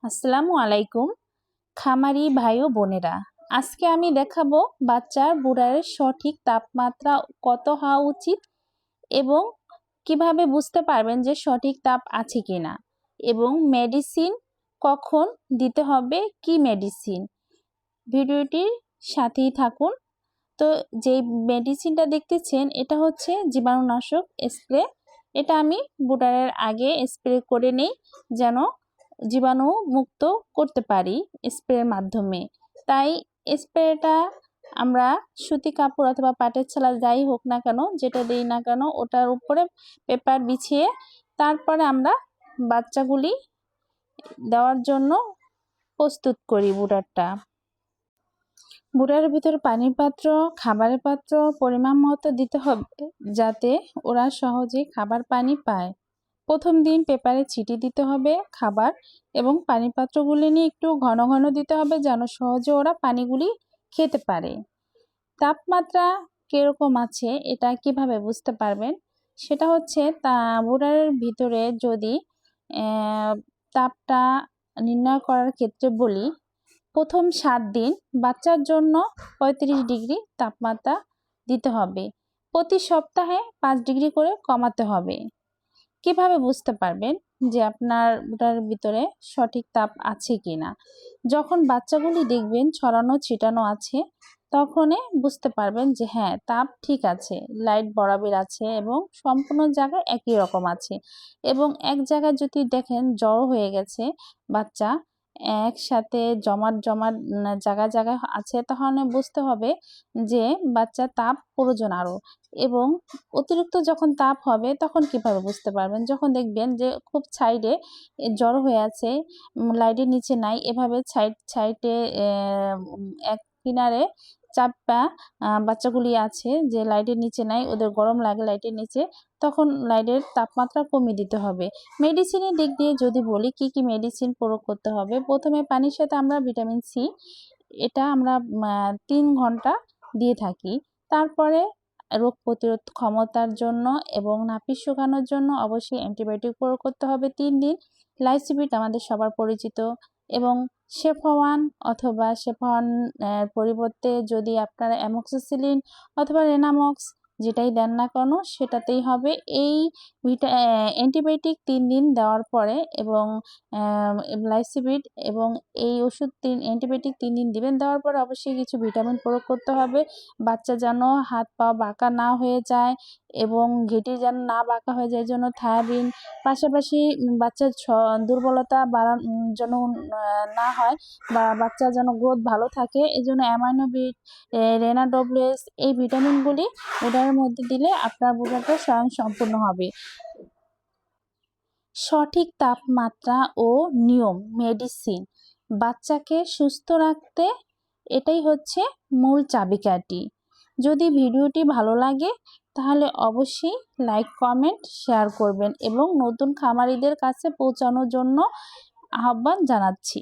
আসসালামু আলাইকুম খামারি ভাই ও বোনেরা, আজকে আমি দেখাবো বাচ্চার বুড়ারের সঠিক তাপমাত্রা কত হওয়া উচিত এবং কিভাবে বুঝতে পারবেন যে সঠিক তাপ আছে কিনা এবং মেডিসিন কখন দিতে হবে, কি মেডিসিন। ভিডিওটির সাথেই থাকুন। তো যেই মেডিসিনটা দেখতেছেন এটা হচ্ছে জীবাণুনাশক স্প্রে। এটা আমি বুড়ারের আগে স্প্রে করে নেই যেন জীবাণু মুক্ত করতে পারি স্প্রের মাধ্যমে। তাই স্প্রেটা আমরা সুতি কাপড় অথবা পাটের ছালা যাই হোক না কেন, যেটা দেই না কেন, ওটার উপরে পেপার বিছিয়ে তারপরে আমরা বাচ্চাগুলি দেওয়ার জন্য প্রস্তুত করি। বুড়ার ভিতর পানির পাত্র, খাবারের পাত্র পরিমাণ মতো দিতে হবে যাতে ওরা সহজে খাবার পানি পায়। প্রথম দিন পেপারে ছিটি দিতে হবে খাবার এবং পানির পাত্রগুলি নিয়ে একটু ঘন ঘন দিতে হবে যেন সহজে ওরা পানিগুলি খেতে পারে। তাপমাত্রা কিরকম আছে এটা কিভাবে বুঝতে পারবেন, সেটা হচ্ছে বুড়ারের ভিতরে যদি তাপটা নির্ণয় করার ক্ষেত্রে বলি, প্রথম 7 দিন বাচ্চার জন্য 35 ডিগ্রি তাপমাত্রা দিতে হবে। প্রতি সপ্তাহে 5 ডিগ্রি করে কমাতে হবে। কিভাবে বুঝতে পারবেন যে আপনার ভিতরে সঠিক তাপ আছে কিনা? যখন বাচ্চাগুলি দেখবেন ছড়ানো ছিটানো আছে, তখনই বুঝতে পারবেন যে হ্যাঁ, তাপ ঠিক আছে, লাইট বরাবর আছে এবং সম্পূর্ণ জায়গায় একই রকম আছে। এবং এক জায়গায় যদি দেখেন জড়ো হয়ে গেছে বাচ্চা, একসাথে জমাট জায়গায় জায়গায় আছে, তাহলে বুঝতে হবে যে বাচ্চার তাপ প্রয়োজন আরো। এবং অতিরিক্ত যখন তাপ হবে তখন কিভাবে বুঝতে পারবেন? যখন দেখবেন যে খুব সাইডে জড়ো হয়ে আছে, লাইটের নিচে নাই, এভাবে সাইডে এক কিনারে চাপা বাচ্চাগুলি আছে যে লাইটের নিচে নাই, ওদের গরম লাগে লাইটের নিচে, তখন লাইটের তাপমাত্রা কমিয়ে দিতে হবে। মেডিসিনের দিক দিয়ে যদি বলি কি কি মেডিসিন প্রয়োগ করতে হবে, প্রথমে পানির সাথে আমরা ভিটামিন সি, এটা আমরা 3 ঘন্টা দিয়ে থাকি। তারপরে রোগ প্রতিরোধ ক্ষমতার জন্য এবং নাপিত শুকানোর জন্য অবশ্যই অ্যান্টিবায়োটিক প্রয়োগ করতে হবে 3 দিন। লাইসিবিট আমাদের সবার পরিচিত, এবং সেফওয়ান অথবা সেফওয়ান পরিবর্তে যদি আপনারা অ্যামোক্সিসিলিন অথবা রেনামক্স যেটাই দেন না কেন সেটাতেই হবে। এই অ্যান্টিবায়োটিক 3 দিন দেওয়ার পরে এবং লাইসিবিট এবং এই ওষুধ অ্যান্টিবায়োটিক 3 দিন দিবেন। দেওয়ার পরে অবশ্যই কিছু ভিটামিন প্রয়োগ করতে হবে। বাচ্চা যেন হাত পা বাঁকা না হয়ে যায় এবং ঘেঁটে যেন না বাঁকা হয়ে যায়, জন্য থায়াবিন, পাশাপাশি বাচ্চার দুর্বলতা যেন না হয় বা বাচ্চার যেন গ্রোথ ভালো থাকে, এই জন্য অ্যামাইনোবিট, রেনাডব্লিউএস এই ভিটামিনগুলি বুড়ার মধ্যে দিলে আপনার বুড়াটা স্বয়ং সম্পূর্ণ হবে। সঠিক তাপমাত্রা ও নিয়ম মেডিসিন বাচ্চাকে সুস্থ রাখতে এটাই হচ্ছে মূল চাবিকাঠি। যদি ভিডিওটি ভালো লাগে তাহলে অবশ্যই লাইক, কমেন্ট, শেয়ার করবেন এবং নতুন খামারিদের কাছে পৌঁছানোর জন্য আহ্বান জানাচ্ছি।